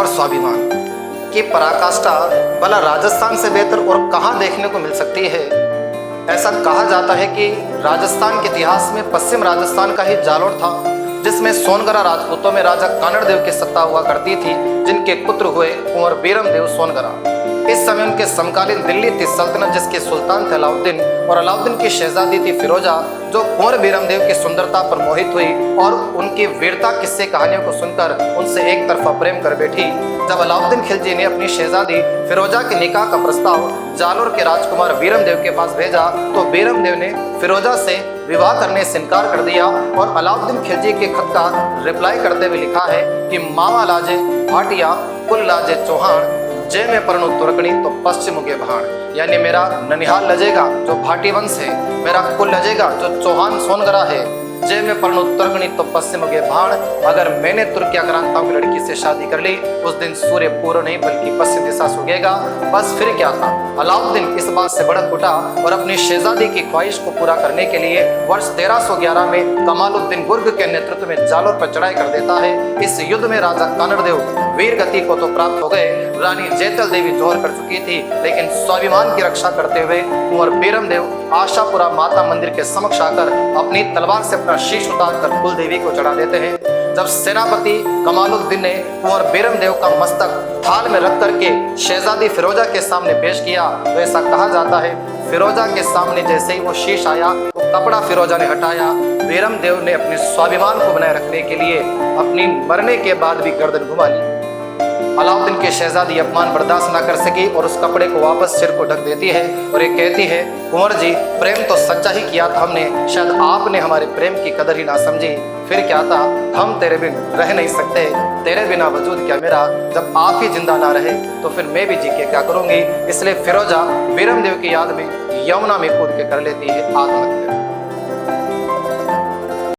और स्वाभिमान की पराकाष्ठा भला राजस्थान से बेहतर और कहाँ देखने को मिल सकती है। ऐसा कहा जाता है कि राजस्थान के इतिहास में पश्चिम राजस्थान का ही जालोर था, जिसमें सोनगरा राजपूतों में राजा कानड़ देव की सत्ता हुआ करती थी, जिनके पुत्र हुए कुंवर बीरम देव सोनगरा। इस समय उनके समकालीन दिल्ली थी सल्तनत, जिसके सुल्तान थे अलाउद्दीन, और अलाउद्दीन की शहजादी थी फिरोजा, जो कुंवर बीरम देव की सुंदरता पर मोहित हुई और उनकी वीरता किस्से कहानियों को सुनकर उनसे एक तरफा प्रेम कर बैठी। जब अलाउद्दीन खिलजी ने अपनी शहजादी फिरोजा के निकाह का प्रस्ताव जालोर के राजकुमार बीरम देव के पास भेजा, तो बीरम देव ने फिरोजा से विवाह करने से इनकार कर दिया और अलाउद्दीन खिलजी के खत का रिप्लाई करते हुए लिखा है कि मामा लाजे भाटिया कुल लाजे चौहान, जय में परनु तुरकनी तो पश्चिम उगे भाण। यानी मेरा ननिहाल लजेगा जो भाटी वंश है, मेरा कुल लजेगा जो चौहान सोनगरा है, जय में परनु तुरकनी तो पश्चिम उगे भाण। अगर मैंने तुर्की आक्रांताओं की लड़की से शादी कर ली, उस दिन सूर्य पूर्व नहीं बल्कि पश्चिम दिशा से उगेगा। बस फिर क्या था। अलाउद्दीन इस बात से भड़क उठा और अपनी शहजादी की ख्वाहिश को पूरा करने के लिए वर्ष 1311 में कमालुद्दीन गुर्ग के नेतृत्व में जालोर पर चढ़ाई कर देता है। इस युद्ध में राजा कानड़ देव वीर गति को तो प्राप्त हो गए, रानी जैतल देवी जोहर कर चुकी थी, लेकिन स्वाभिमान की रक्षा करते हुए कुंवर बीरम देव आशापुरा माता मंदिर के समक्ष आकर अपनी तलवार से अपना शीश उतार कर कुल देवी को चढ़ा देते हैं। जब सेनापति कमालुद्दीन ने कुंवर बीरम देव का मस्तक थाल में रख करके शहजादी फिरोजा के सामने पेश किया, तो ऐसा कहा जाता है फिरोजा के सामने जैसे ही वो शीश आया, वो कपड़ा फिरोजा ने हटाया। बीरम देव ने अपने स्वाभिमान को बनाए रखने के लिए अपनी मरने के बाद भी गर्दन घुमा ली। अलाउद्दीन की शहजादी अपमान बर्दाश्त न कर सकी और उस कपड़े को वापस सिर को ढक देती है और ये कहती है, कुंवर जी प्रेम तो सच्चा ही किया था हमने, शायद आपने हमारे प्रेम की कदर ही ना समझी। फिर क्या था, हम तेरे बिन रह नहीं सकते, तेरे बिना वजूद क्या मेरा, जब आप ही जिंदा ना रहे तो फिर मैं भी जी के क्या करूंगी। इसलिए फिरोजा बीरम देव की याद में यमुना में कूद के कर लेती है आत्महत्या।